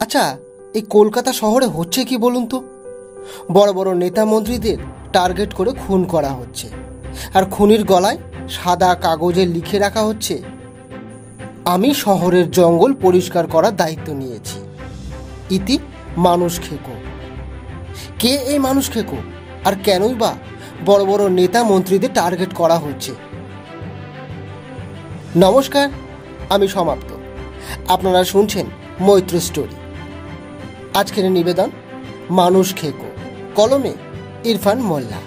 আচ্ছা, এই কলকাতা শহরে হচ্ছে কি বলুন তো? বড় বড় নেতা মন্ত্রীদের টার্গেট করে খুন করা হচ্ছে, আর খুনির গলায় সাদা কাগজে লিখে রাখা হচ্ছে, আমি শহরের জঙ্গল পরিষ্কার করার দায়িত্ব নিয়েছি, ইতি মানুষ খেকো। কে এই মানুষ খেকো, আর কেনই বা বড় বড় নেতা মন্ত্রীদের টার্গেট করা হচ্ছে? নমস্কার, আমি সমাপ্ত। আপনারা শুনছেন মৈত্র স্টোরি। আজকের নিবেদন মানুষ খেকো, কলমে ইরফান মোল্লা।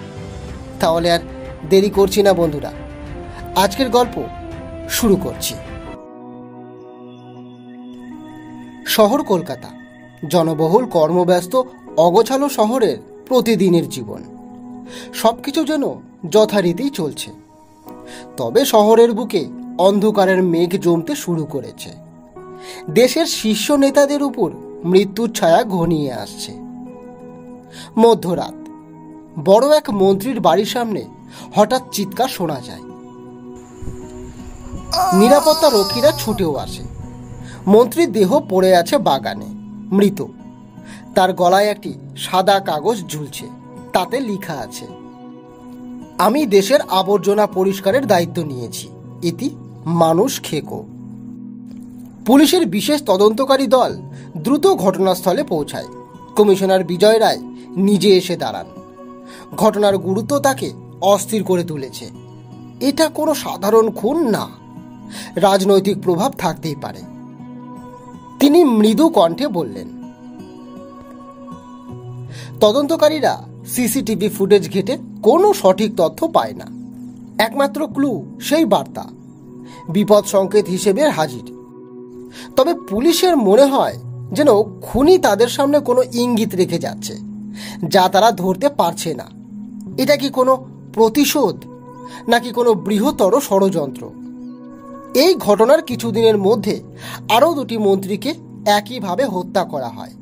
তাহলে আর দেরি করছি না বন্ধুরা, আজকের গল্প শুরু করছি। শহর কলকাতা, জনবহুল, কর্মব্যস্ত, অগোছালো শহরের প্রতিদিনের জীবন। সবকিছু যেন যথারীতি চলছে। তবে শহরের বুকে অন্ধকারের মেঘ জমতে শুরু করেছে। দেশের শীর্ষ নেতাদের উপর মৃত্যুর ছায়া ঘনিয়ে আসছে। মধ্যরাত, বড় এক মন্ত্রীর বাড়ির সামনে হঠাৎ চিৎকার শোনা যায়। নিরাপত্তা রক্ষীরা ছুটেও আসে। মন্ত্রীর দেহ পড়ে আছে বাগানে, মৃত। তার গলায় একটি সাদা কাগজ ঝুলছে, তাতে লেখা আছে, আমি দেশের আবর্জনা পরিষ্কারের দায়িত্ব নিয়েছি, ইতি মানুষ খেকো। পুলিশের বিশেষ তদন্তকারী দল দ্রুত ঘটনাস্থলে পৌঁছায়। কমিশনার বিজয় রায় নিজে এসে দাঁড়ান। ঘটনার গুরুত্ব তাকে অস্থির করে তুলেছে। এটা কোনো সাধারণ খুন না, রাজনৈতিক প্রভাব থাকতেই পারে। তিনি মৃদু কণ্ঠে বললেন, তদন্তকারীরা সিসিটিভি ফুটেজ ঘেঁটে কোনো সঠিক তথ্য পায় না। একমাত্র ক্লু সেই বার্তা, বিপদ সংকেত হিসেবে হাজির। তবে পুলিশের মনে হয় যেন খুনি তাদের সামনে কোনো ইঙ্গিত রেখে যাচ্ছে, যা তারা ধরতে পারছে না। এটা কি কোনো প্রতিশোধ, নাকি কোনো বৃহত্তর ষড়যন্ত্র? এই ঘটনার কিছুদিনের মধ্যে আরও দুটি মন্ত্রীকে একইভাবে হত্যা করা হয়।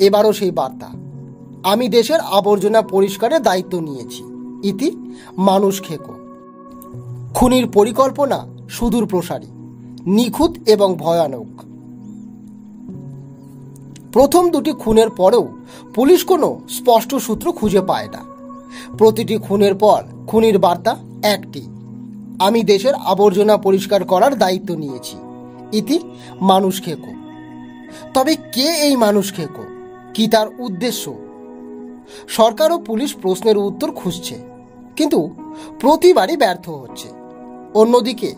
এবারও সেই বার্তা, আমি দেশের আবর্জনা পরিষ্কারের দায়িত্ব নিয়েছি, ইতি মানুষ খেকো। খুনির পরিকল্পনা সুদূর প্রসারী, নিখুঁত এবং ভয়ানক। প্রথম দুটি খুনের পরেও পুলিশ কোনো স্পষ্ট সূত্র খুঁজে পায় না। প্রতিটি খুনের পর খুনির বার্তা একটি, আমি দেশের আবর্জনা পরিষ্কার করার দায়িত্ব নিয়েছি, ইতি মানুষ খেকো। তবে কে এই মানুষ খেকো? কি তার উদ্দেশ্য? সরকার ও পুলিশ প্রশ্নের উত্তর খুঁজছে, কিন্তু প্রতিবারই ব্যর্থ হচ্ছে। অন্যদিকে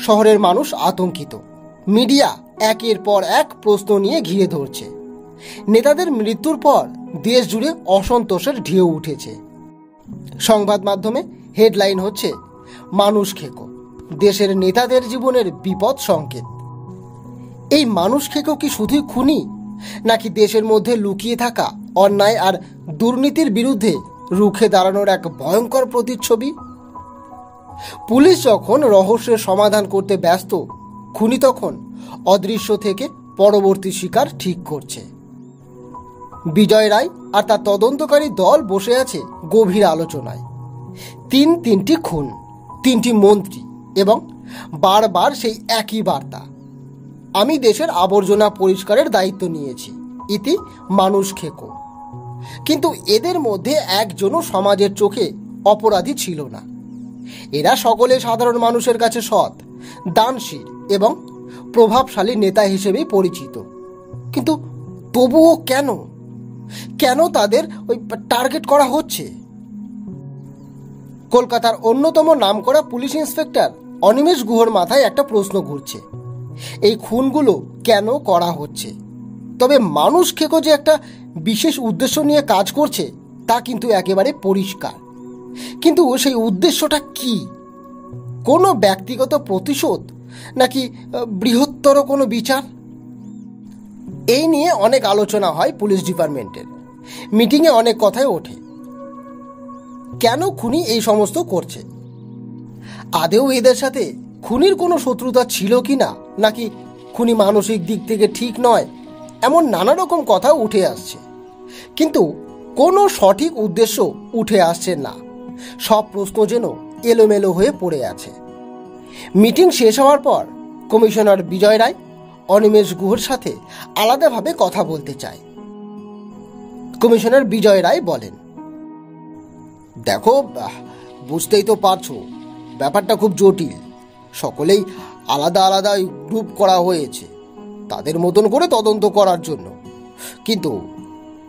শহরের মানুষ আতঙ্কিত। মিডিয়া একের পর এক প্রশ্ন নিয়ে ঘিরে ধরছে। নেতাদের মৃত্যুর পর দেশ জুড়ে অসন্তোষের ঢেউ উঠেছে। সংবাদ মাধ্যমে হেডলাইন হচ্ছে, মানুষ খেকো, দেশের নেতাদের জীবনের বিপদ সংকেত। এই মানুষ খেকো কি শুধুই খুনি, নাকি দেশের মধ্যে লুকিয়ে থাকা অন্যায় আর দুর্নীতির বিরুদ্ধে রুখে দাঁড়ানোর এক ভয়ঙ্কর প্রতিচ্ছবি? পুলিশ যখন রহস্যের সমাধান করতে ব্যস্ত, খুনি তখন অদৃশ্য থেকে পরবর্তী শিকার ঠিক করছে। বিজয় রায় আর তার তদন্তকারী দল বসে আছে গভীর আলোচনায়। তিনটি খুন, তিনটি মন্ত্রী, এবং বারবার সেই একই বার্তা, আমি দেশের আবর্জনা পরিষ্কারের দায়িত্ব নিয়েছি, ইতি মানুষ খেকো। কিন্তু এদের মধ্যে একজনও সমাজের চোখে অপরাধী ছিল না। এরা সকলে সাধারণ মানুষের কাছে সৎ, দানশীল এবং প্রভাবশালী নেতা হিসেবেই পরিচিত। কিন্তু তবুও কেন তাদের ওই টার্গেট করা হচ্ছে? কলকাতার অন্যতম নামকরা পুলিশ ইন্সপেক্টর অনিমেষ গুহর মাথায় একটা প্রশ্ন ঘুরছে, এই খুনগুলো কেন করা হচ্ছে? তবে মানুষ খেকো যে একটা বিশেষ উদ্দেশ্য নিয়ে কাজ করছে তা কিন্তু একেবারে পরিষ্কার। কিন্তু সেই উদ্দেশ্যটা কি? কোনো ব্যক্তিগত প্রতিশোধ, নাকি বৃহত্তর কোনো বিচার? এই নিয়ে অনেক আলোচনা হয় পুলিশ ডিপার্টমেন্টের। মিটিংয়ে অনেক কথাই ওঠে। কেন খুনি এই সমস্ত করছে? আদেও এদের সাথে খুনির কোনো শত্রুতা ছিল কি না, নাকি খুনি মানসিক দিক থেকে ঠিক নয়, এমন নানা রকম কথা উঠে আসছে। কিন্তু কোনো সঠিক উদ্দেশ্য উঠে আসছে না। সব প্রশ্ন যেন এলোমেলো হয়ে পড়ে আছে। মিটিং শেষ হওয়ার পর কমিশনার বিজয় রায় অনিমেষ গুহর সাথে আলাদাভাবে কথা বলতে চায়। কমিশনার বিজয় রায় বলেন, দেখো, বুঝতেই তো পারছো ব্যাপারটা খুব জটিল। সকলেই আলাদা আলাদা গ্রুপ করা হয়েছে তাদের মতন করে তদন্ত করার জন্য। কিন্তু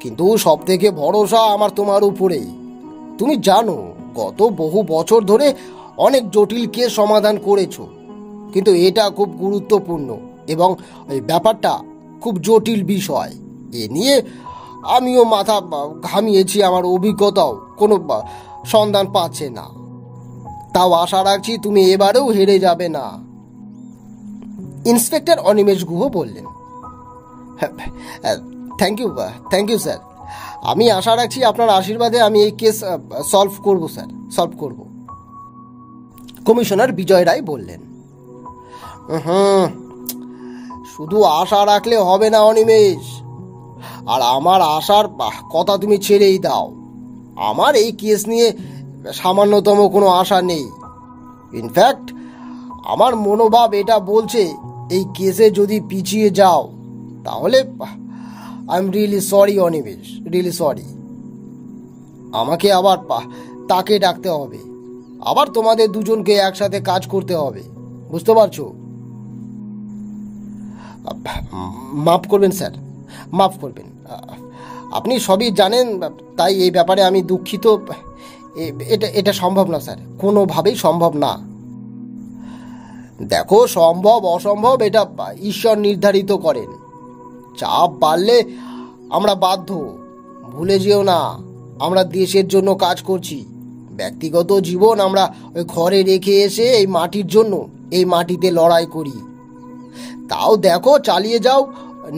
কিন্তু সব থেকে ভরসা আমার তোমার উপরেই। তুমি জানো গত বহু বছর ধরে অনেক জটিল কেস সমাধান করেছো, কিন্তু এটা খুব গুরুত্বপূর্ণ এবং এই ব্যাপারটা খুব জটিল বিষয়। এ নিয়ে আমিও মাথা ঘামিয়েছি, আমার অভিজ্ঞতাও কোনো সন্ধান পাচ্ছে না। তাও আশা রাখছি তুমি এবারেও হেরে যাবে না। ইন্সপেক্টর অনিমেষ গুহ বললেন, থ্যাংক ইউ স্যার। আমি আশা রাখছি আপনার আশীর্বাদে আমি এই কেস সলভ করব স্যার, সলভ করব। কমিশনার বিজয় রায় বললেন, শুধু আশা রাখলে হবে না অনিমেষ, আর আমার আশার কথা তুমি ছেড়েই দাও। আমার এই কেস নিয়ে সামান্যতম কোনো আশা নেই। ইনফ্যাক্ট আমার মনোভাব এটা বলছে এই কেসে যদি পিছিয়ে যাও তাহলে I am really sorry Animesh, really sorry. আমাকে আবার তাকে ডাকতে হবে, আবার তোমাদের দুজনকে একসাথে কাজ করতে হবে, বুঝতে পারছো? মাফ করবেন স্যার, মাফ করবেন। আপনি সবই জানেন, তাই এই ব্যাপারে আমি দুঃখিত। এটা সম্ভব না স্যার, কোনোভাবেই সম্ভব না। দেখো, সম্ভব অসম্ভব এটা ঈশ্বর নির্ধারিত করেন। চাপ বাড়লে আমরা বাধ্য। ভুলে যেও না, আমরা দেশের জন্য কাজ করছি। ব্যক্তিগত জীবন আমরা ওই ঘরে রেখে এসে এই মাটির জন্য, এই মাটিতে লড়াই করি। তাও দেখো, চালিয়ে যাও,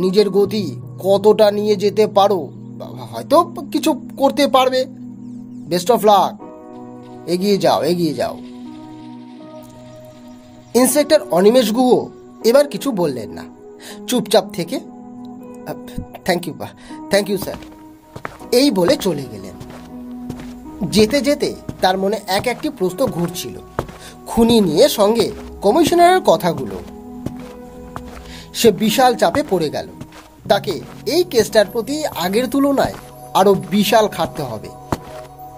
নিজের গতি কতটা নিয়ে যেতে পারো, হয়তো কিছু করতে পারবে। বেস্ট অফ লাক, এগিয়ে যাও, এগিয়ে যাও। ইন্সপেক্টর অনিমেষ গুহ এবার কিছু বললেন না, চুপচাপ থেকে থ্যাংক ইউ স্যার এই বলে চলে গেলেন। যেতে যেতে তার মনে এক একটি প্রশ্ন ঘুরছিল, খুনি নিয়ে, সঙ্গে কমিশনারের কথাগুলো। সে বিশাল চাপে পড়ে গেল। তাকে এই কেসটার প্রতি আগের তুলনায় আরো বিশাল খাটতে হবে,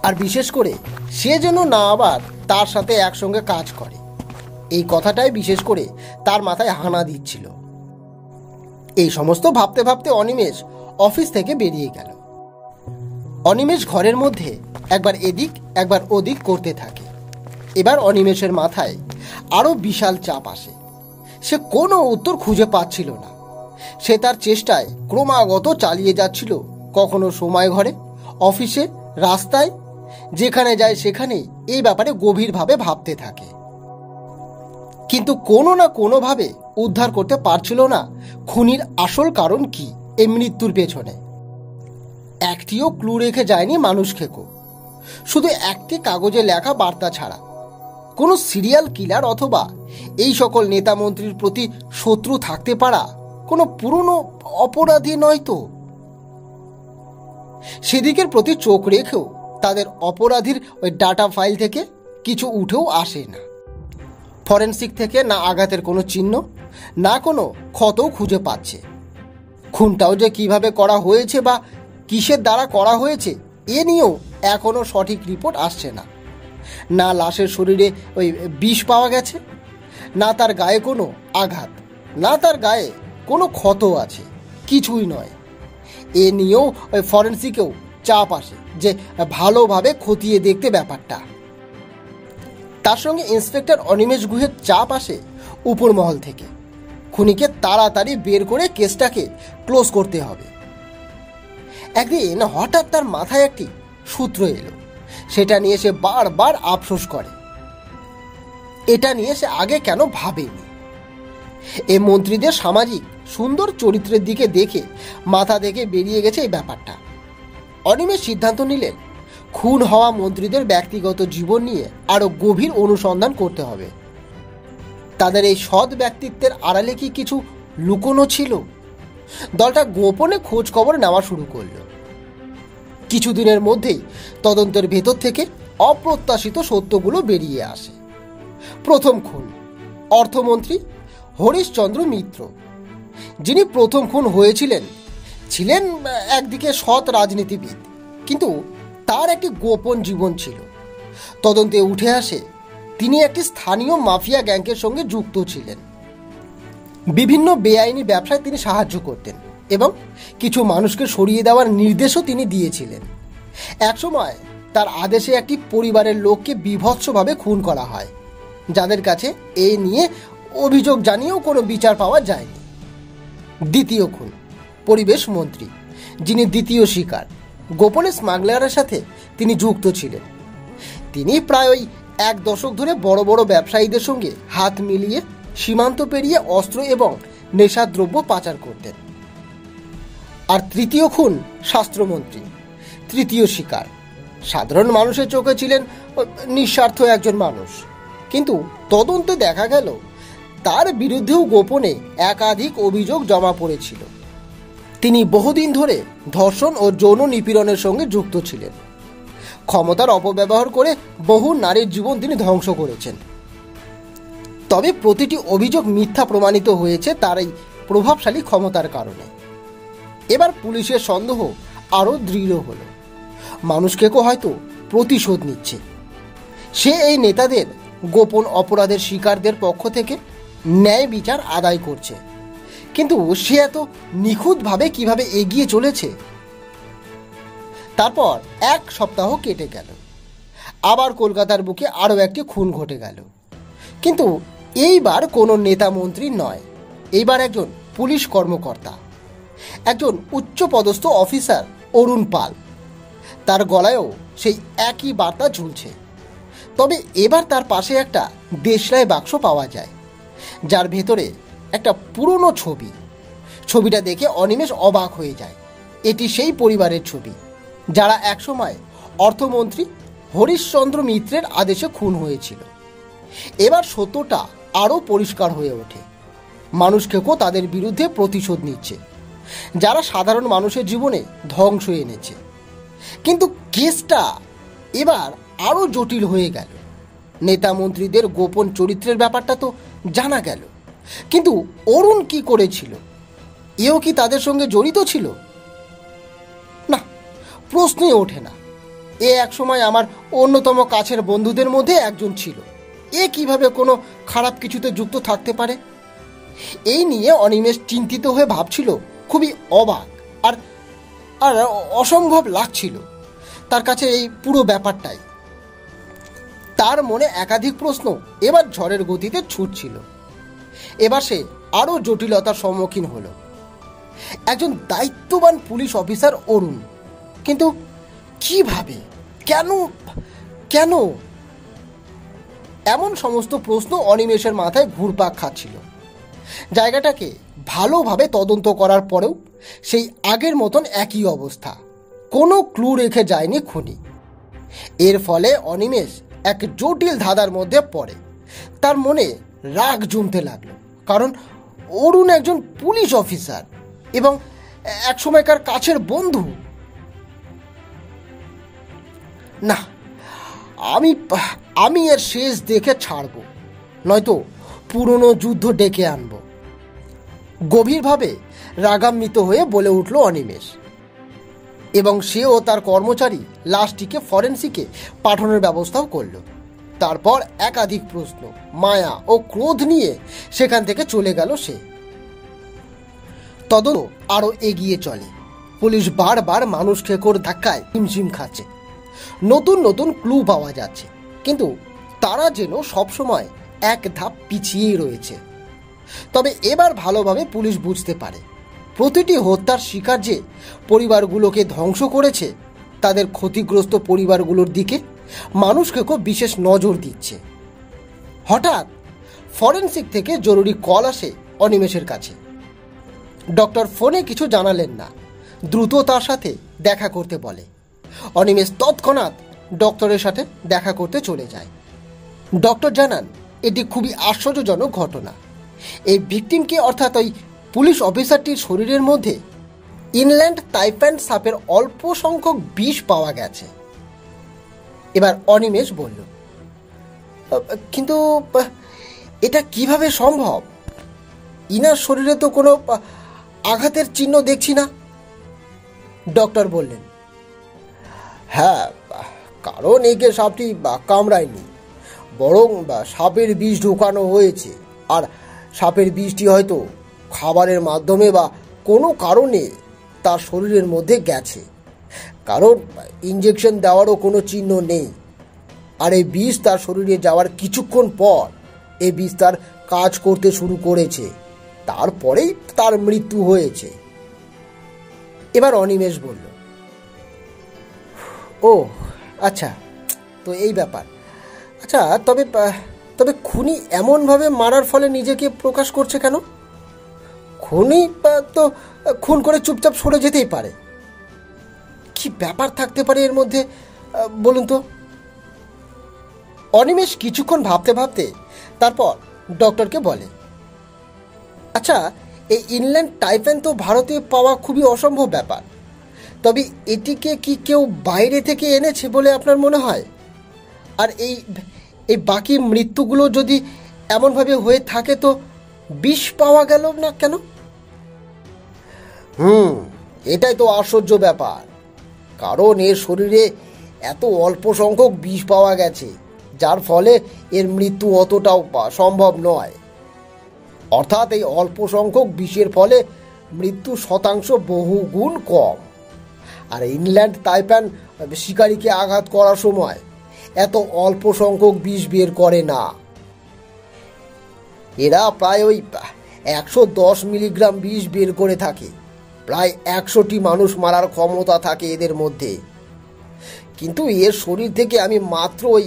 আর বিশেষ করে সে যেন না আবার তার সাথে একসঙ্গে কাজ করে, এই কথাটাই বিশেষ করে তার মাথায় হানা দিচ্ছিল। এই সমস্ত ভাবতে ভাবতে অনিমেষ অফিস থেকে বেরিয়ে গেল। অনিমেষ ঘরের মধ্যে একবার এদিক একবার ওদিক করতে থাকে। এবার অনিমেষের মাথায় আরো বিশাল চাপ আসে। সে কোনো উত্তর খুঁজে পাচ্ছিল না। সে তার চেষ্টায় ক্রমাগত চালিয়ে যাচ্ছিল, কখনো সময় ঘরে, অফিসে, রাস্তায়, যেখানে যায় সেখানেই এই ব্যাপারে গভীরভাবে ভাবতে থাকে। কিন্তু কোনো না কোনোভাবে উদ্ধার করতে পারছিল না খুনির আসল কারণ কি এই মৃত্যুর পেছনে। একটিও ক্লু রেখে যায়নি মানুষ খেকো, শুধু একটি কাগজে লেখা বার্তা ছাড়া। কোনো সিরিয়াল কিলার অথবা এই সকল নেতা মন্ত্রীর প্রতি শত্রু থাকতে পারা কোনো পুরনো অপরাধী নয় তো? সেদিকের প্রতি চোখ রেখেও তাদের অপরাধীর ওই ডাটা ফাইল থেকে কিছু উঠেও আসে না। ফরেনসিক থেকে না আঘাতের কোনো চিহ্ন, না কোনো ক্ষতও খুঁজে পাচ্ছে। খুনটাও যে কিভাবে করা হয়েছে বা কিসের দ্বারা করা হয়েছে এ নিয়েও এখনো সঠিক রিপোর্ট আসছে না। না লাশের শরীরে ওই বিষ পাওয়া গেছে, না তার গায়ে কোনো আঘাত, না তার গায়ে কোনো ক্ষত আছে, কিছুই নয়। এ নিয়েও ওই ফরেনসিকেও চাপ আসে যে ভালোভাবে খতিয়ে দেখতে ব্যাপারটা। তার সঙ্গে ইন্সপেক্টর অনিমেষ গুহের চাপ আসে উপর মহল থেকে। খুনিকে তাড়াতাড়ি বের করে কেসটাকে ক্লোজ করতে হবে। একদিন হঠাৎ তার মাথায় একটি সূত্র এলো। সেটা নিয়ে সে বারবার আফসোস করে। এটা নিয়ে সে আগে কেন ভাবেনি। এই মন্ত্রীদের সামাজিক সুন্দর চরিত্রের দিকে দেখে মাথা থেকে বেরিয়ে গেছে এই ব্যাপারটা। অনিমেষ সিদ্ধান্ত নিলেন খুন হওয়া মন্ত্রীদের ব্যক্তিগত জীবন নিয়ে আরো গভীর অনুসন্ধান করতে হবে। তাদের এই সৎ ব্যক্তিত্বের আড়ালে কি কিছু লুকোনো ছিল? দলটা গোপনে খোঁজ খবর নেওয়া শুরু করলো। কিছুদিনের মধ্যেই তদন্তের ভেতর থেকে অপ্রত্যাশিত সত্যগুলো বেরিয়ে আসে। প্রথম খুন, অর্থমন্ত্রী হরিশচন্দ্র মিত্র। যিনি প্রথম খুন হয়েছিলেন ছিলেন একদিকে সৎ রাজনীতিবিদ, কিন্তু তার একটি গোপন জীবন ছিল। তদন্তে উঠে আসে তিনি একটি স্থানীয় মাফিয়া গ্যাংয়ের সঙ্গে যুক্ত ছিলেন। বিভিন্ন বেআইনি ব্যবসায় তিনি সাহায্য করতেন এবং কিছু মানুষকে সরিয়ে দেওয়ার নির্দেশও তিনি দিয়েছিলেন। একসময় তার আদেশে একটি পরিবারের লোককে বীভৎসভাবে খুন করা হয়, যাদের কাছে এই নিয়ে অভিযোগ জানিয়েও কোনো বিচার পাওয়া যায়নি। দ্বিতীয় খুন, পরিবেশ মন্ত্রী, যিনি দ্বিতীয় শিকার। গোপনে স্মাগলারের সাথে তিনি যুক্ত ছিলেন। তিনি প্রায় ওই 1 দশক ধরে বড় বড় ব্যবসায়ীদের সঙ্গে হাত মিলিয়ে সীমান্ত পেরিয়ে অস্ত্র এবং নেশাদ্রব্য পাচার করতেন। আর তৃতীয় খুন, স্বাস্থ্যমন্ত্রী, তৃতীয় শিকার। সাধারণ মানুষের চোখে ছিলেন নিঃস্বার্থ একজন মানুষ, কিন্তু তদন্তে দেখা গেল তার বিরুদ্ধেও গোপনে একাধিক অভিযোগ জমা পড়েছিল। তিনি বহুদিন ধরে ধর্ষণ ও যৌন নিপীড়নের সঙ্গে যুক্ত ছিলেন। ক্ষমতার অপব্যবহার করে বহু নারীর জীবন তিনি ধ্বংস করেছেন। তবে প্রতিটি অভিযোগ মিথ্যা প্রমাণিত হয়েছে তার এই প্রভাবশালী ক্ষমতার কারণে। এবার পুলিশের সন্দেহ আরও দৃঢ় হলো। মানুষকে হয়তো প্রতিশোধ নিচ্ছে। সে এই নেতাদের গোপন অপরাধের শিকারদের পক্ষ থেকে ন্যায় বিচার আদায় করছে। কিন্তু সে এত নিখুঁতভাবে কিভাবে এগিয়ে চলেছে? তারপর 1 সপ্তাহ কেটে গেল। আবার কলকাতার বুকে আরও একটি খুন ঘটে গেল, কিন্তু এইবার কোনো নেতা মন্ত্রী নয়। এইবার একজন পুলিশ কর্মকর্তা, একজন উচ্চপদস্থ অফিসার, অরুণ পাল। তার গলায়ও সেই একই বার্তা ঝুলছে। তবে এবার তার পাশে একটা দেশলাই বাক্স পাওয়া যায়, যার ভেতরে একটা পুরনো ছবি। ছবিটা দেখে অনিমেষ অবাক হয়ে যায়। এটি সেই পরিবারের ছবি যারা একসময় অর্থমন্ত্রী হরিশচন্দ্র মিত্রের আদেশে খুন হয়েছিল। এবার সত্যটা আরও পরিষ্কার হয়ে ওঠে। মানুষকেও তাদের বিরুদ্ধে প্রতিশোধ নিচ্ছে, যারা সাধারণ মানুষের জীবনে ধ্বংস এনেছে। কিন্তু কেসটা এবার আরও জটিল হয়ে গেল। নেতা মন্ত্রীদের গোপন চরিত্রের ব্যাপারটা তো জানা গেল, কিন্তু অরুণ কি করেছিল? এও কি তাদের সঙ্গে জড়িত ছিল? না, প্রশ্নই ওঠে না। এ একসময় আমার অন্যতম কাছের বন্ধুদের মধ্যে একজন ছিল। এ কিভাবে কোনো খারাপ কিছুতে যুক্ত থাকতে পারে? এই নিয়ে অনিমেষ চিন্তিত হয়ে ভাবছিল। খুবই অবাক আর আর অসম্ভব লাগছিল তার কাছে এই পুরো ব্যাপারটাই। তার মনে একাধিক প্রশ্ন এবার ঝড়ের গতিতে ছুটছিল। এবার সে আরও জটিলতার সম্মুখীন হলো। একজন দায়িত্ববান পুলিশ অফিসার অরুণ, কিন্তু কিভাবে, কেন কেন? এমন সমস্ত প্রশ্ন অনিমেষের মাথায় ঘুরপাক খাচ্ছিল। জায়গাটাকে ভালোভাবে তদন্ত করার পরেও সেই আগের মতন একই অবস্থা। কোনো ক্লু রেখে যায়নি খুনি। এর ফলে অনিমেষ এক জটিল ধাঁধার মধ্যে পড়ে। তার মনে রাগ জমতে লাগলো, কারণ অরুণ একজন পুলিশ অফিসার এবং এক সময়কার কাছের বন্ধু। না, আমি এর শেষ দেখে ছাড়ব, নয়তো পুরনো যুদ্ধ ডেকে আনব। গভীরভাবে রাগান্বিত হয়ে বলে উঠল অনিমেষ, এবং সেও তার কর্মচারী লাশটিকে ফরেন্সিকে পাঠানোর ব্যবস্থাও করল। তারপর একাধিক প্রশ্ন, মায়া ও ক্রোধ নিয়ে সেখান থেকে চলে গেল সে। তদন্ত আরও এগিয়ে চলে। পুলিশ বারবার মানুষ খেকোর ধাক্কায় হিমশিম খাচ্ছে। নতুন নতুন ক্লু পাওয়া যাচ্ছে, কিন্তু তারা যেন সবসময় এক ধাপ পিছিয়েই রয়েছে। তবে এবার ভালোভাবে পুলিশ বুঝতে পারে প্রতিটি হত্যার শিকার যে পরিবারগুলোকে ধ্বংস করেছে, তাদের ক্ষতিগ্রস্ত পরিবারগুলোর দিকে মানুষকে খুব বিশেষ নজর দিচ্ছে। হঠাৎ ফরেন্সিক থেকে জরুরি কল আসে অনিমেষের কাছে। ডক্টর ফোনে কিছু জানালেন না, দ্রুত তার সাথে দেখা করতে বলে। অনিমেষ তৎক্ষণাৎ ডক্টরের সাথে দেখা করতে চলে যায়। ডক্টর জানান এটি খুবই আশ্চর্যজনক ঘটনা। এই ভিকটিমকে, অর্থাৎ ওই পুলিশ অফিসারটির শরীরের মধ্যে ইনল্যান্ড তাইপ্যান্ড সাপের অল্প সংখ্যক বিষ পাওয়া গেছে। এবার অনিমেষ বলল, কিন্তু এটা কিভাবে সম্ভব? ইনার শরীরে তো কোনো আঘাতের চিহ্ন দেখছি না। ডক্টর বললেন, হ্যাঁ, কারণ একে সাপটি কামড়ায়নি, বরং সাপের বিষ ঢোকানো হয়েছে। আর সাপের বিষটি হয়তো খাবারের মাধ্যমে বা কোনো কারণে তার শরীরের মধ্যে গেছে, কারণ ইঞ্জেকশন দেওয়ারও কোনো চিহ্ন নেই। আর এই বিষ তার শরীরে যাওয়ার কিছুক্ষণ পর এই বিষ তার কাজ করতে শুরু করেছে, তারপরেই তার মৃত্যু হয়েছে। এবার অনিমেষ বলল, ও আচ্ছা, তো এই ব্যাপার। আচ্ছা, তবে তবে খুনি এমনভাবে মারার ফলে নিজেকে প্রকাশ করছে কেন? খুনি তো খুন করে চুপচাপ সরে যেতেই পারে। কি ব্যাপার থাকতে পারে এর মধ্যে, বলুন তো? অনিমেষ কিছুক্ষণ ভাবতে ভাবতে তারপর ডক্টরকে বলে, আচ্ছা, এই ইনল্যান্ড টাইফেন তো ভারতে পাওয়া খুবই অসম্ভব ব্যাপার। তবে এটিকে কি কেউ বাইরে থেকে এনেছে বলে আপনার মনে হয়? আর এই বাকি মৃত্যুগুলো যদি এমনভাবে হয়ে থাকে তো বিষ পাওয়া গেল না কেন? এটাই তো আশ্চর্য ব্যাপার, কারণ এর শরীরে এত অল্প সংখ্যক বিষ পাওয়া গেছে, যার ফলে এর মৃত্যু অতটাও সম্ভব নয়। অর্থাৎ এই অল্প সংখ্যক বিষের ফলে মৃত্যু শতাংশ বহু গুণ কম। আর ইনল্যান্ড টাইফেন শিকারীকে আঘাত করার সময় এত অল্প সংখ্যক বিষ বের করে না। এরা প্রায় ওই 110 মিলিগ্রাম বিষ বের করে থাকে। প্রায় 100টি মানুষ মারার ক্ষমতা থাকে এদের মধ্যে, কিন্তু এর শরীর থেকে আমি মাত্র ওই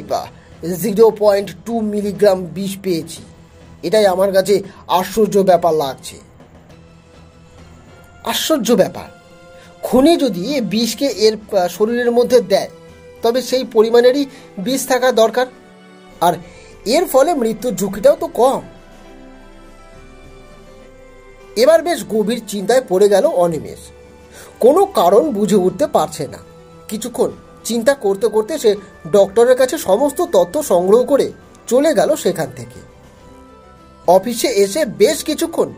0.2 মিলিগ্রাম বিষ পেয়েছি। এটাই আমার কাছে আশ্চর্য ব্যাপার লাগছে। আশ্চর্য ব্যাপার, খুনি যদি বিষকে এর শরীরের মধ্যে দেয় তবে সেই পরিমাণেরই বিষ থাকা দরকার, আর এর ফলে মৃত্যুর ঝুঁকিটাও তো কম। এবার বেশ গভীর চিন্তায় পড়ে গেল অনিমেষ। কোনো কারণ বুঝে উঠতে পারছে না। কিছুক্ষণ চিন্তা করতে করতে সে ডক্টরের কাছে সমস্ত তথ্য সংগ্রহ করে চলে গেল সেখান থেকে। অফিসে এসে বেশ কিছুক্ষণ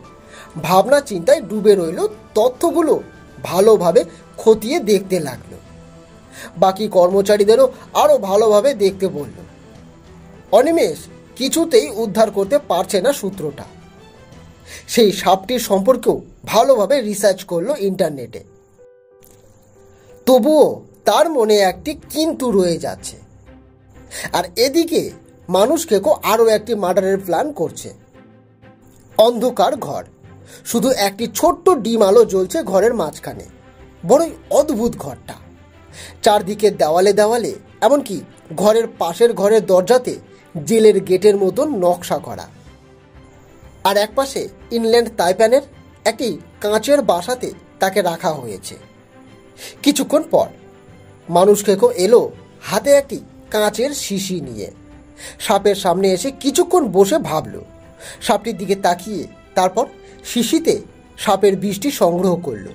ভাবনা চিন্তায় ডুবে রইল, তথ্যগুলো ভালোভাবে খতিয়ে দেখতে লাগলো। বাকি কর্মচারীদেরও আরো ভালোভাবে দেখতে বলল। অনিমেষ কিছুতেই উদ্ধার করতে পারছে না সূত্রটা। সেই সাপটির সম্পর্কেও ভালোভাবে রিসার্চ করলো ইন্টারনেটে। তবুও তার মনে একটি কিন্তু রয়ে যাচ্ছে। আর এদিকে মানুষ কেকো আরো একটি মার্ডারের প্ল্যান করছে। অন্ধকার ঘর, শুধু একটি ছোট্ট ডিম আলো জ্বলছে ঘরের মাঝখানে। বড়ই অদ্ভুত ঘরটা। চারদিকে দেওয়ালে দেওয়ালে, এমনকি ঘরের পাশের ঘরের দরজাতে জেলের গেটের মতন নকশা করা। আর একপাশে ইনল্যান্ড টাইফেনের একটি কাঁচের বাসাতে তাকে রাখা হয়েছে। কিছুক্ষণ পর মানুষ খেকো এলো হাতে একটি কাঁচের শিশি নিয়ে। সাপের সামনে এসে কিছুক্ষণ বসে ভাবল। সাপটির দিকে তাকিয়ে তারপর শিশিতে সাপের বিষটি সংগ্রহ করল।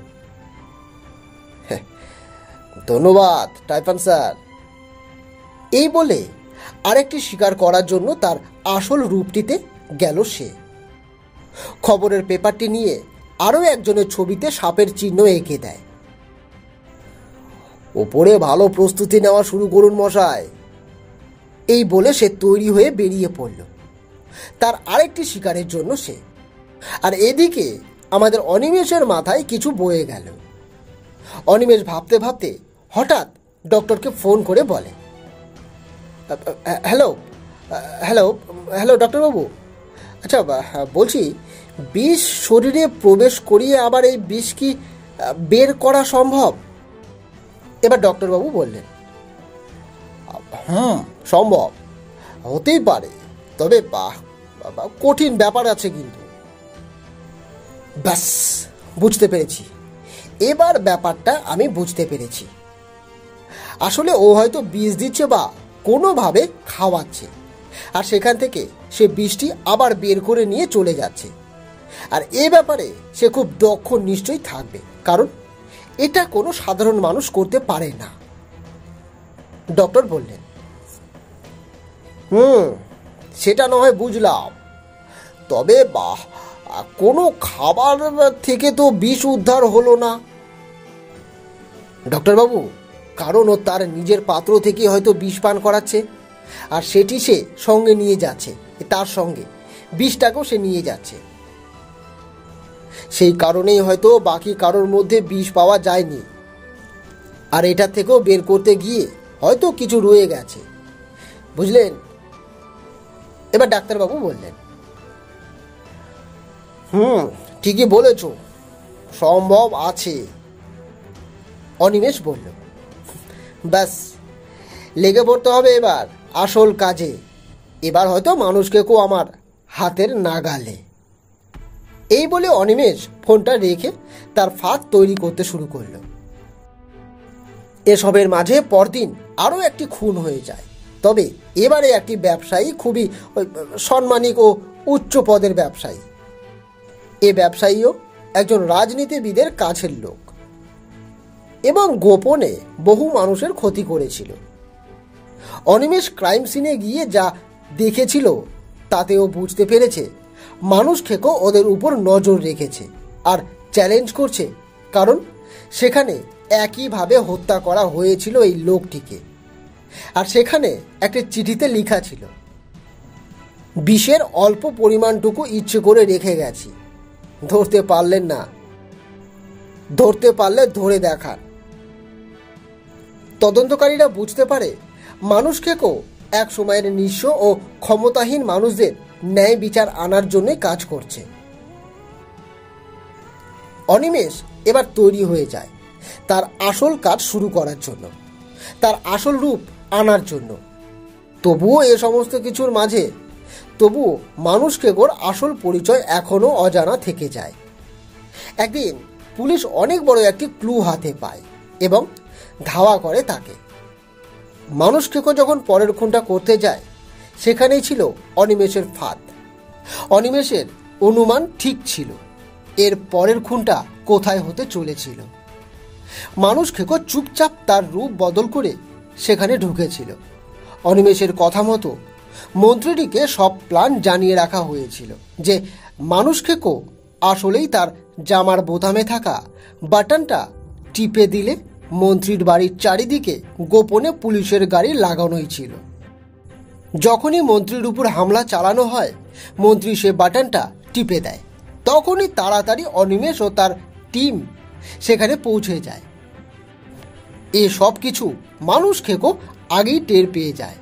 ধন্যবাদ টাইফেন স্যার, এই বলে আরেকটি শিকার করার জন্য তার আসল রূপটিতে গেল সে। খবরের পেপারটি নিয়ে আরও একজনের ছবিতে সাপের চিহ্ন এঁকে দেয়। ওপরে ভালো প্রস্তুতি নেওয়া শুরু করুন মশাই, এই বলে সে তৈরি হয়ে বেরিয়ে পড়ল তার আরেকটি শিকারের জন্য সে। আর এদিকে আমাদের অনিমেষের মাথায় কিছু বয়ে গেল। অনিমেষ ভাবতে ভাবতে হঠাৎ ডক্টরকে ফোন করে বলে, হ্যালো হ্যালো হ্যালো ডক্টরবাবু, আচ্ছা বলছি, বিষ শরীরে প্রবেশ করিয়ে আবার এই বিষ কি বের করা সম্ভব? এবার ডক্টরবাবু বললেন, সম্ভব হতেই পারে, তবে কঠিন ব্যাপার আছে কিন্তু। ব্যাস, বুঝতে পেরেছি, এবার ব্যাপারটা আমি বুঝতে পেরেছি। আসলে ও হয়তো বিষ দিচ্ছে বা কোনোভাবে খাওয়াচ্ছে, আর সেখান থেকে সে বিষটি আবার বের করে নিয়ে চলে যাচ্ছে। আর এ ব্যাপারে সে খুব দক্ষ নিশ্চয়ই থাকবে, কারণ এটা কোনো সাধারণ মানুষ করতে পারে না। ডক্টর বললেন, সেটা না হয় বুঝলাম, তবে কোনো খাবার থেকে তো বিষ উদ্ধার হলো না। ডক্টরবাবু, কারণ ও তার নিজের পাত্র থেকে হয়তো বিষ পান করাচ্ছে, আর সেটি সে সঙ্গে নিয়ে যাচ্ছে, তার সঙ্গে বিষটাকেও সে নিয়ে যাচ্ছে। সেই কারণেই হয়তো বাকি কারোর মধ্যে বিষ পাওয়া যায়নি, আর এটা থেকেও বের করতে গিয়ে হয়তো কিছু রয়ে গেছে, বুঝলেন? এবার ডাক্তারবাবু বললেন, ঠিকই বলেছ, সম্ভব আছে। অনিমেষ বলল, ব্যাস, লেগে পড়তে হবে এবার আসল কাজে। এবার হয়তো মানুষকে আমার হাতের নাগালে। এই বলে অনিমেষ ফোনটা রেখে তার ফাঁদ তৈরি করতে শুরু করলো। এসবের মাঝে পরদিন আরও একটি খুন হয়ে যায়। তবে এবারে একটি ব্যবসায়ী, খুবই সম্মানিক ও উচ্চ পদের ব্যবসায়ী। এ ব্যবসায়ীও একজন রাজনীতিবিদের কাছের লোক এবং গোপনে বহু মানুষের ক্ষতি করেছিল। অনিমেষ ক্রাইম সিনে গিয়ে যা দেখেছিল তাতেও বুঝতে পেরেছে মানুষ খেকো ওদের উপর নজর রেখেছে আর চ্যালেঞ্জ করছে, কারণ সেখানে একইভাবে হত্যা করা হয়েছিল এই লোকটিকে। আর সেখানে একটা চিঠিতে লেখা ছিল, বিষের অল্প পরিমাণটুকু ইচ্ছে করে রেখে গেছি, ধরতে পারলেন না, ধরতে পারলে ধরে দেখান। তদন্তকারীরা বুঝতে পারে মানুষ খেকো এক সময়ের নিঃস্ব ও ক্ষমতাহীন মানুষদের ন্যায় বিচার আনার জন্যই কাজ করছে। অনিমেষ এবার তৈরি হয়ে যায় তার আসল কাজ শুরু করার জন্য, তার আসল রূপ আনার জন্য। তবুও এ সমস্ত কিছুর মাঝে মানুষ খেকোর আসল পরিচয় এখনো অজানা থেকে যায়। একদিন পুলিশ অনেক বড় একটি ক্লু হাতে পায় এবং ধাওয়া করে তাকে। মানুষ খেকো যখন পরের খুনটা করতে যায়, সেখানেই ছিল অনিমেষের ফাঁদ। অনিমেষের অনুমান ঠিক ছিল এর পরের খুনটা কোথায় হতে চলেছিল। মানুষ খেকো চুপচাপ তার রূপ বদল করে সেখানে ঢুকেছিল। অনিমেষের কথা মতো মন্ত্রীটিকে সব প্ল্যান জানিয়ে রাখা হয়েছিল যে মানুষ খেকো আসলেই তার জামার বোতামে থাকা বাটনটা টিপে দিলে মন্ত্রীর বাড়ির চারিদিকে গোপনে পুলিশের গাড়ি লাগানোই ছিল। যখনই মন্ত্রীর উপর হামলা চালানো হয়, মন্ত্রী সে বাটনটা টিপে দেয়। তখনই তাড়াতাড়ি অনিমেষ ও তার টিম সেখানে পৌঁছে যায়। এ সব কিছু মানুষ খেকো আগেই টের পেয়ে যায়।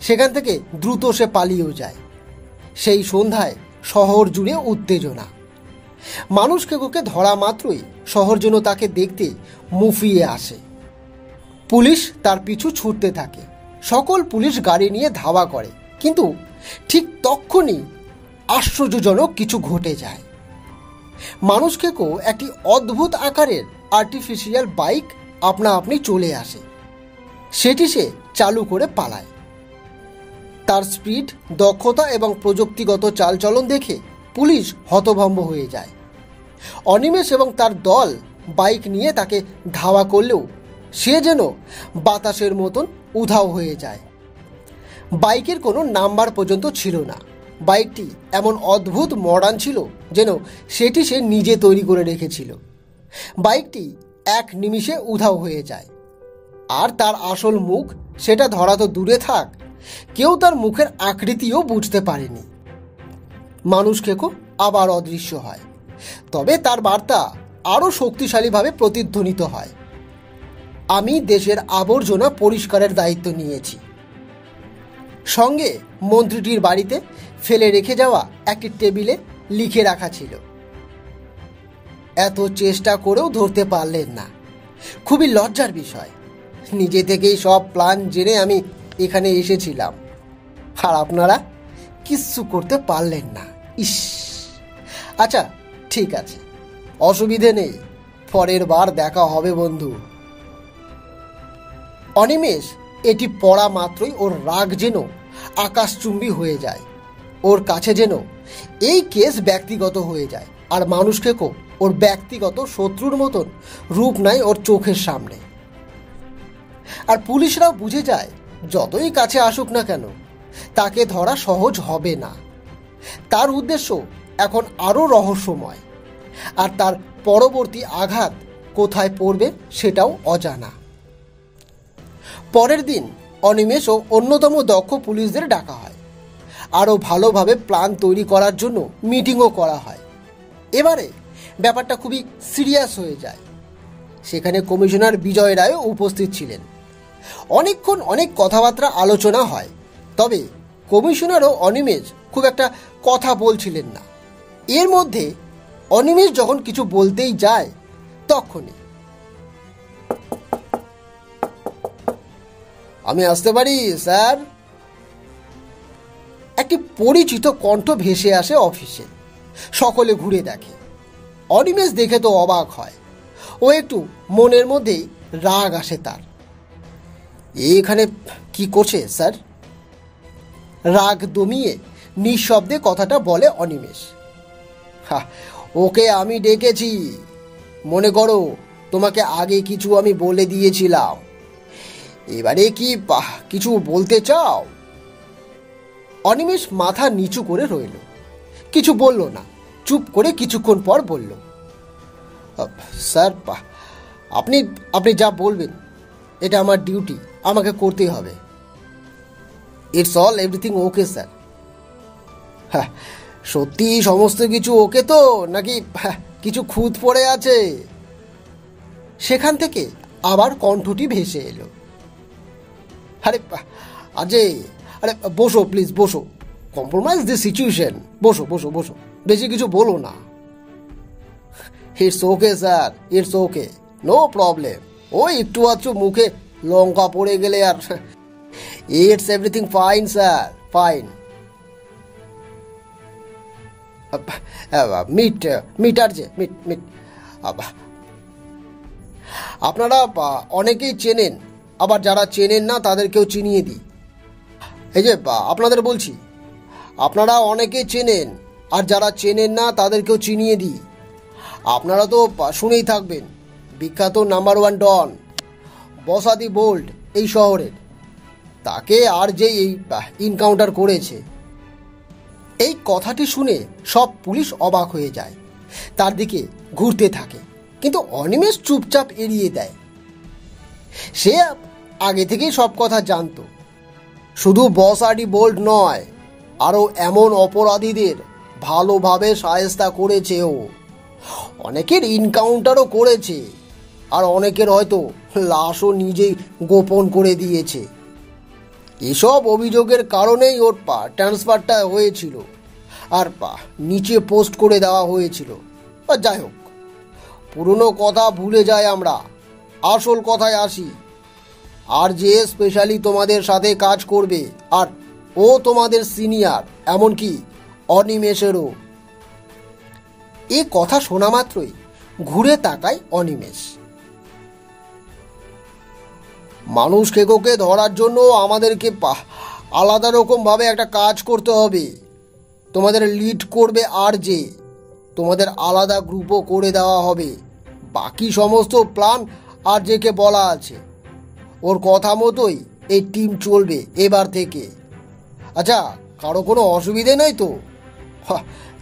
সেখান থেকে দ্রুত সে পালিয়েও যায়। সেই সন্ধ্যায় শহর জুড়ে উত্তেজনা। মানুষ খেকোকে ধরা মাত্রই শহর যেন তাকে দেখতে মুফিয়ে আসে। পুলিশ তার পিছু ছুটতে থাকে। সকল পুলিশ গাড়ি নিয়ে ধাওয়া করে, কিন্তু ঠিক তখনই আশ্চর্যজনক কিছু ঘটে যায়। মানুষ খেকো একটি অদ্ভুত আকারের আর্টিফিশিয়াল বাইক আপনা আপনি চলে আসে। সেটি সে চালু করে পালায়। তার স্পিড, দক্ষতা এবং প্রযুক্তিগত চালচলন দেখে পুলিশ হতভম্ব হয়ে যায়। অনিমেষ এবং তার দল বাইক নিয়ে তাকে ধাওয়া করলেও সে যেন বাতাসের মতন উধাও হয়ে যায়। বাইকের কোনো নাম্বার পর্যন্ত ছিল না। বাইকটি এমন অদ্ভুত মডার্ন ছিল যেন সেটি সে নিজে তৈরি করে রেখেছিল। বাইকটি এক নিমিষে উধাও হয়ে যায়। আর তার আসল মুখ, সেটা ধরা তো দূরে থাক, কেউ তার মুখের আকৃতিও বুঝতে পারেনি। মানুষ খেকো আবার অদৃশ্য হয়, তবে তার বার্তা আরও শক্তিশালীভাবে প্রতিধ্বনিত হয়, আমি দেশের আবর্জনা পরিষ্কারের দায়িত্ব নিয়েছি। সঙ্গে মন্ত্রীটির বাড়িতে ফেলে রেখে যাওয়া একটি টেবিলে লিখে রাখা ছিল, এত চেষ্টা করেও ধরতে পারলেন না, খুবই লজ্জার বিষয়। নিজে থেকেই সব প্ল্যান জেনে আমি এখানে এসেছিলাম, আর আপনারা কিচ্ছু করতে পারলেন না। ইস, আচ্ছা ঠিক আছে, অসুবিধে নেই, পরের বার দেখা হবে বন্ধু। অনিমেষ এটি পড়া মাত্রই ওর রাগ যেন আকাশচুম্বী হয়ে যায়। ওর কাছে যেন এই কেস ব্যক্তিগত হয়ে যায়, আর মানুষ খেকো ওর ব্যক্তিগত শত্রুর মতন রূপ নাই ওর চোখের সামনে। আর পুলিশরাও বুঝে যায় যতই কাছে আসুক না কেন, তাকে ধরা সহজ হবে না। তার উদ্দেশ্য এখন আরও রহস্যময়, আর তার পরবর্তী আঘাত কোথায় পড়বে সেটাও অজানা। পরের দিন অনিমেষ ও অন্যতম দক্ষ পুলিশদের ডাকা হয়। আরও ভালোভাবে প্ল্যান তৈরি করার জন্য মিটিংও করা হয়। এবারে ব্যাপারটা খুবই সিরিয়াস হয়ে যায়। সেখানে কমিশনার বিজয় রায়ও উপস্থিত ছিলেন। অনেকক্ষণ অনেক কথাবার্তা আলোচনা হয়, তবে কমিশনার ও অনিমেষ খুব একটা কথা বলছিলেন না। এর মধ্যে অনিমেষ যখন কিছু বলতেই যায়, তখনই, আমি আসতে পারি স্যার? একটি পরিচিত কণ্ঠ ভেসে আসে অফিসে। সকলে ঘুরে দেখে। অনিমেষ দেখে তো অবাক হয়। ও একটু মনের মধ্যেই রাগ আসে তার। এখানে কি করছে স্যার? রাগ দমিয়ে নিঃশব্দে কথাটা বলে অনিমেষ। ওকে আমি ডেকেছি। মনে করো তোমাকে আগে কিছু আমি বলে দিয়েছিলাম। এবারে কি কিছু বলতে চাও? অনিমেষ মাথা নিচু করে রইল, কিছু বলল না। চুপ করে কিছুক্ষণ পর বলল, স্যার আপনি আপনি যা বলবেন এটা আমার ডিউটি, আমাকে করতেই হবে। It's all everything okay sir. হ্যাঁ, সত্যি সমস্ত কিছু ওকে তো, নাকি কিছু খুঁত পড়ে আছে? সেখান থেকে আবার কণ্ঠটি ভেসে এলো। আরে আরে বসো প্লিজ, বসো। Compromise the situation. বসো বসো বসো, বেশি কিছু বলো না। It's okay sir, it's okay, no problem. ওই একটু আধটু মুখে লঙ্কা পড়ে গেলে আর it's everything fine sir, fine. Meet আছে, মিট। আপনারা অনেকেই চেনেন, আবার যারা চেনেন না তাদেরকেও চিনিয়ে দিই। এই যে আপনাদের বলছি, আপনারা অনেকেই চেনেন, আর যারা চেনেন না তাদেরকেও চিনিয়ে দিই। আপনারা তো শুনেই থাকবেন, বিখ্যাত নাম্বার 1 ডন বসাদি বোল্ট এই শহরের, তাকে আর যে এই ইনকাউন্টার করেছে। এই কথাটি শুনে সব পুলিশ অবাক হয়ে যায়, তার দিকে ঘুরতে থাকে। কিন্তু অনিমেষ চুপচাপ এড়িয়ে দেয়। সে আগে থেকেই সব কথা জানতো। শুধু বসাদি বোল্ট নয়, আরও এমন অপরাধীদের ভালোভাবে শায়েস্তা করেছে ও। অনেকের ইনকাউন্টারও করেছে, আর অনেকের হয়তো লাশও নিজেই গোপন করে দিয়েছে। এসব অভিযোগের কারণেই ওর ট্রান্সফারটা হয়েছিল, আর নিচে পোস্ট করে দেওয়া হয়েছিল। যাই হোক, পুরনো কথা ভুলে যাই আমরা, আসল কথায় আসি। আর যে স্পেশালি তোমাদের সাথে কাজ করবে, আর ও তোমাদের সিনিয়র, এমনকি অনিমেষেরও। এ কথা শোনা মাত্রই ঘুরে তাকায় অনিমেষ। মানুষ খেকোকে ধরার জন্য আমাদেরকে আলাদা রকমভাবে একটা কাজ করতে হবে। তোমাদের লিড করবে আর যে, তোমাদের আলাদা গ্রুপও করে দেওয়া হবে। বাকি সমস্ত প্ল্যান আর যেকে বলা আছে, ওর কথা মতোই এই টিম চলবে এবার থেকে। আচ্ছা, কারো কোনো অসুবিধে নেই তো?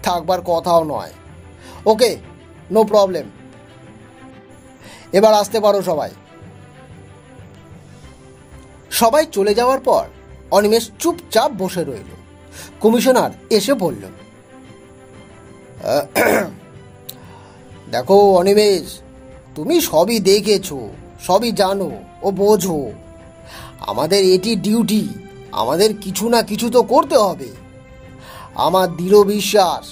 থাকবার কথাও নয়। ওকে, নো প্রবলেম। এবার আসতে পারো সবাই। সবাই চলে যাওয়ার পর অনিমেষ চুপচাপ বসে রইল। কমিশনার এসে বলল, দেখো অনিমেষ, তুমি সবই দেখেছো, সবই জানো ও বোঝো। আমাদের এটি ডিউটি, আমাদের কিছু না কিছু তো করতে হবে। আমার দৃঢ় বিশ্বাস,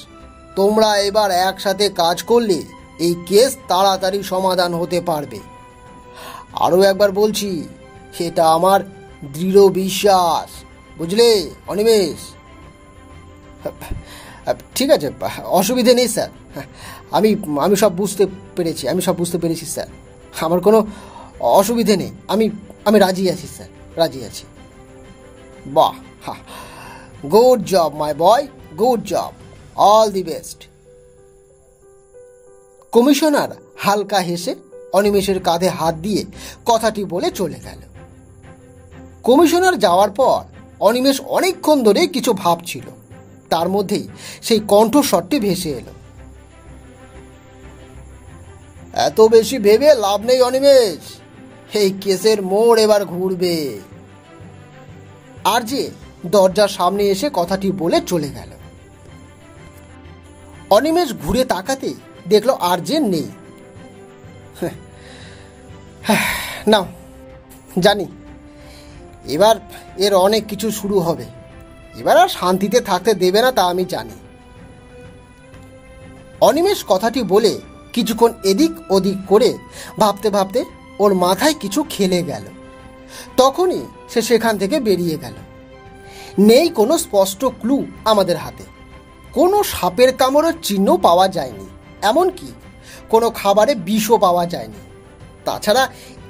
তোমরা এবার একসাথে কাজ করলে এই কেস তাড়াতাড়ি সমাধান হতে পারবে। আরও একবার বলছি, সেটা আমার দৃঢ় বিশ্বাস, বুঝলে অনিমেষ? ঠিক আছে, অসুবিধে নেই স্যার। আমি সব বুঝতে পেরেছি স্যার। আমার কোনো অসুবিধে নেই। আমি রাজি আছি স্যার, রাজি আছি। বাহ, good job my boy, good job, all the best. Commissioner হালকা হেসে অনিমেষের কাঁধে হাত দিয়ে কথাটি বলে চলে গেল। কমিশনার যাওয়ার পর অনিমেষ অনেকক্ষণ ধরে কিছু ভাবছিল। তার মধ্যেই সেই কণ্ঠস্বরটি ভেসে এলো। এত বেশি ভেবে লাভ নেই অনিমেষ, এই কেসের মোড় এবার ঘুরবে। আর যে দরজার সামনে এসে কথাটি বলে চলে গেল। অনিমেষ ঘুরে তাকাতে দেখলো আর যে নেই। নাও, জানি এবার এর অনেক কিছু শুরু হবে, এবার আর শান্তিতে থাকতে দেবে না, তা আমি জানি। অনিমেষ কথাটি বলে কিছুক্ষণ এদিক ওদিক করে ভাবতে ভাবতে ওর মাথায় কিছু খেলে গেল। তখনই সে সেখান থেকে বেরিয়ে গেল। নেই কোনো স্পষ্ট ক্লু আমাদের হাতে, কোনো সাপের কামড়ের চিহ্ন পাওয়া যায়নি, এমনকি কোনো খাবারে বিষও পাওয়া যায়নি। তাছাড়া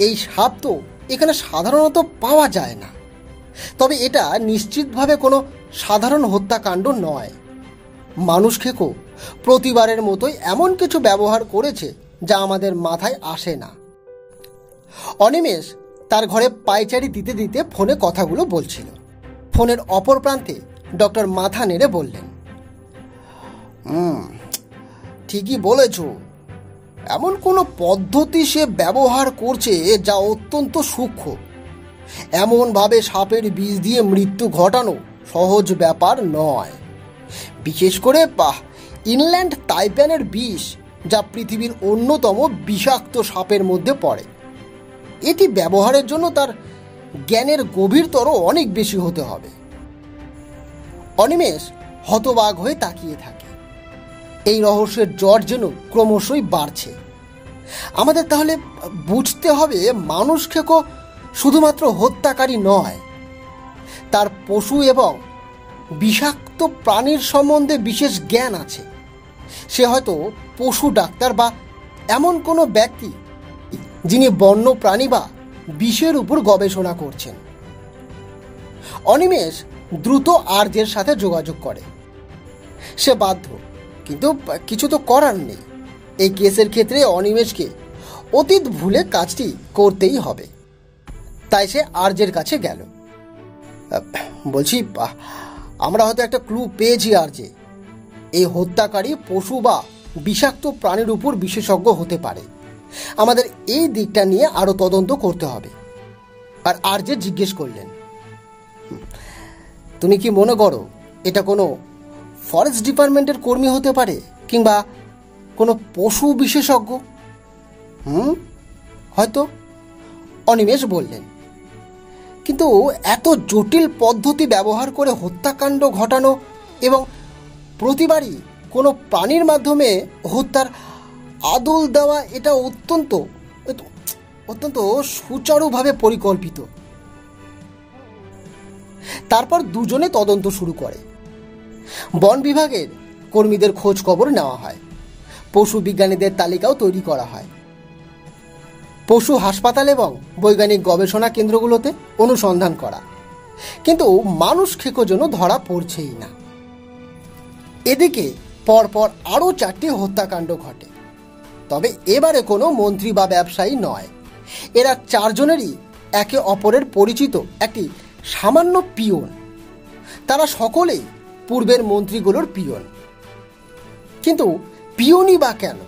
এই সাপ তো এখানে সাধারণত পাওয়া যায় না। তবে এটা নিশ্চিতভাবে কোনো সাধারণ হত্যাকাণ্ড নয়। মানুষ খেকো প্রতিবারের মতোই এমন কিছু ব্যবহার করেছে যা আমাদের মাথায় আসে না। অনিমেষ তার ঘরে পায়চারি দিতে দিতে ফোনে কথাগুলো বলছিল। ফোনের অপর প্রান্তে ডক্টর মাথা নেড়ে বললেন, ঠিকই বলেছ, এমন কোনো পদ্ধতি সে ব্যবহার করছে যা অত্যন্ত সূক্ষ্ম। এমনভাবে সাপের বিষ দিয়ে মৃত্যু ঘটানো সহজ ব্যাপার নয়। বিশেষ করে ইনল্যান্ড তাইপ্যানের বিষ, যা পৃথিবীর অন্যতম বিষাক্ত সাপের মধ্যে পড়ে। এটি ব্যবহারের জন্য তার জ্ঞানের গভীরতর অনেক বেশি হতে হবে। অনিমেষ হতবাক হয়ে তাকিয়ে থাকে। এই রহস্যের জট যেন ক্রমশই বাড়ছে। আমাদের তাহলে বুঝতে হবে মানুষ খেকো শুধুমাত্র হত্যাকারী নয়, তার পশু এবং বিষাক্ত প্রাণীর সম্বন্ধে বিশেষ জ্ঞান আছে। সে হয়তো পশু ডাক্তার বা এমন কোনো ব্যক্তি যিনি বন্য প্রাণী বা বিষের উপর গবেষণা করছেন। অনিমেষ দ্রুত আর্যের সাথে যোগাযোগ করে। সে বাধ্য, কিন্তু কিছু তো করার নেই। এই কেসের ক্ষেত্রে অনিমেষকে অতীত ভুলে কাজটি করতেই হবে। তাই সে আর্যের কাছে গেল। বলছি, আমরা হয়তো একটা ক্লু পেয়েছি আর্যে। এই হত্যাকারী পশু বা বিষাক্ত প্রাণীর উপর বিশেষজ্ঞ হতে পারে। আমাদের এই দিকটা নিয়ে আরো তদন্ত করতে হবে। আর আর্যে জিজ্ঞেস করলেন, তুমি কি মনে করো এটা কোনো ফরেস্ট ডিপার্টমেন্টের কর্মী হতে পারে, কিংবা কোনো পশু বিশেষজ্ঞ? হয়তো, অনিমেষ বললেন। কিন্তু এত জটিল পদ্ধতি ব্যবহার করে হত্যাকাণ্ড ঘটানো এবং প্রতিবারই কোনো প্রাণীর মাধ্যমে হত্যার আদল দেওয়া, এটা অত্যন্ত অত্যন্ত সুচারুভাবে পরিকল্পিত। তারপর দুজনে তদন্ত শুরু করে। বন বিভাগের কর্মীদের খোঁজ খবর নেওয়া হয়। পশু বিজ্ঞানীদের তালিকাও তৈরি করা হয়। পশু হাসপাতাল এবং বৈজ্ঞানিক গবেষণা কেন্দ্রগুলোতে অনুসন্ধান করা, কিন্তু মানুষ খেকো যেন ধরা পড়ছেই না। এদিকে পরপর আরও 4টি হত্যাকাণ্ড ঘটে। তবে এবারে কোনো মন্ত্রী বা ব্যবসায়ী নয়। এরা 4 জনেরই একে অপরের পরিচিত একটি সামান্য পিয়ন। তারা সকলেই পূর্বের মন্ত্রীগুলোর পিয়ন। কিন্তু পিয়নই বা কেন?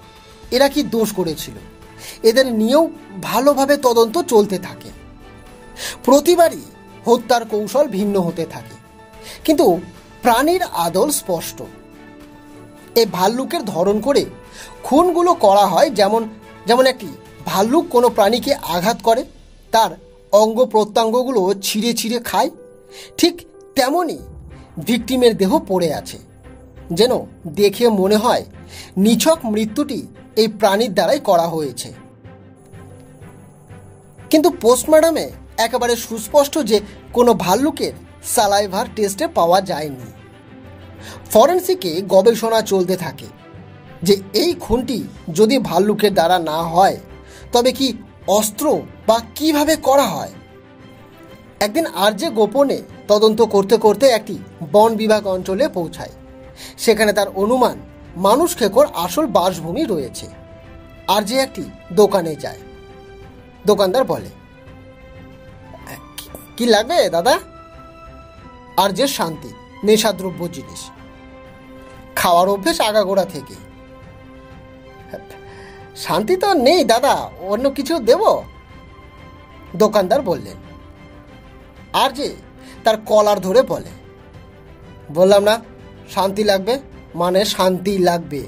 এরা কি দোষ করেছিল? এদের নিয়েও ভালোভাবে তদন্ত চলতে থাকে। প্রতিবারই হত্যার কৌশল ভিন্ন হতে থাকে, কিন্তু প্রাণীর আদল স্পষ্ট। এই ভাল্লুকের ধরন করে খুনগুলো করা হয় যেমন একটি ভাল্লুক কোনো প্রাণীকে আঘাত করে, তার অঙ্গ প্রত্যঙ্গগুলো ছিঁড়ে ছিঁড়ে খায়, ঠিক তেমনই ভিকটিমের দেহ পড়ে আছে। যেন দেখে মনে হয় নিছক মৃত্যুটি এই প্রাণীর দ্বারাই করা হয়েছে। কিন্তু পোস্টমর্টমে একেবারে সুস্পষ্ট যে কোনো ভাল্লুকের সালাইভার টেস্টে পাওয়া যায়নি। ফরেনসিকে গবেষণা চলতে থাকে যে এই খুনটি যদি ভাল্লুকের দ্বারা না হয় তবে কি অস্ত্র বা কিভাবে করা হয়। একদিন আর্যে গোপনে তদন্ত করতে করতে একটি বন বিভাগ অঞ্চলে পৌঁছায়। সেখানে তার অনুমান মানুষ খেকোর আসল বাসভূমি রয়েছে। আর্যে একটি দোকানে যায়। দোকানদার বলে, কি লাগবে দাদা? আর্যের শান্তি, নেশাদ্রব্য জিনিস। খাওয়ার অভ্যেস আগাগোড়া থেকে। শান্তি তো নেই দাদা, অন্য কিছু দেব? দোকানদার বললেন। আর যে তার কলার ধরে বলে, বললাম না শান্তি লাগবে মানে শান্তি লাগবে।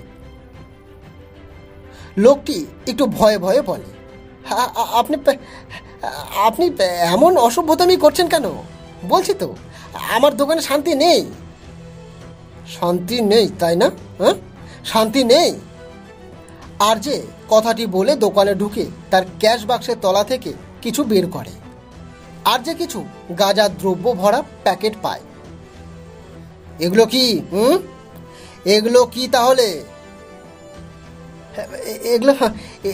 লোকটি একটু ভয়ে ভয়ে বলে, আপনি আপনি এমন অসভ্যতামি করছেন কেন? বলছি তো আমার দোকানে শান্তি নেই। শান্তি নেই তাই না? হ্যাঁ, শান্তি নেই। আর যে কথাটি বলে দোকানে ঢুকে তার ক্যাশ বাক্সের তলা থেকে কিছু বের করে। আর যে কিছু গাঁজার দ্রব্য ভরা প্যাকেট পায়। এগুলো কি? এগুলো কি তাহলে? এগুলো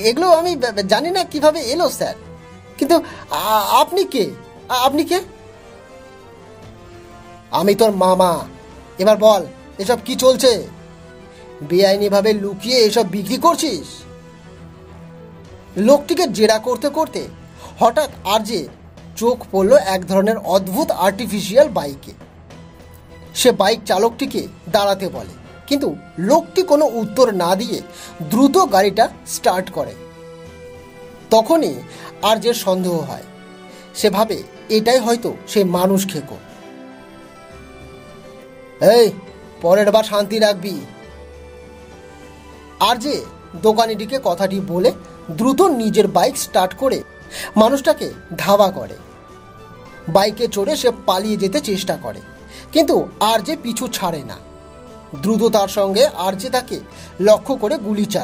এগুলো আমি জানি না কিভাবে এলো স্যার, কিন্তু আপনি কে? আপনি কে? আমি তোর মামা। এবার বল, এসব কি চলছে? বেআইনিভাবে লুকিয়ে এসব বিক্রি করছিস? লোকটিকে জেরা করতে করতে হঠাৎ আর যে চোখ পড়ল এক ধরনের অদ্ভুত আর্টিফিশিয়াল বাইকে। সে বাইক চালকটিকে দাঁড়াতে বলে, কিন্তু লোকটি কোনো উত্তর না দিয়ে দ্রুত গাড়িটা স্টার্ট করে। তখনই আর যে সন্দেহ হয়। সে ভাবে এটাই হয়তো সে মানুষ খেকো। এই, পরের বার শান্তি রাখবি। আর যে দোকানিটিকে কথাটি বলে দ্রুত নিজের বাইক স্টার্ট করে মানুষটাকে ধাওয়া করে। বাইকে চড়ে সে পালিয়ে যেতে চেষ্টা করে, কিন্তু আর যে পিছু ছাড়ে না। দ্রুততার সঙ্গে আর যে তাকে লক্ষ্য করে গুলি চালায়।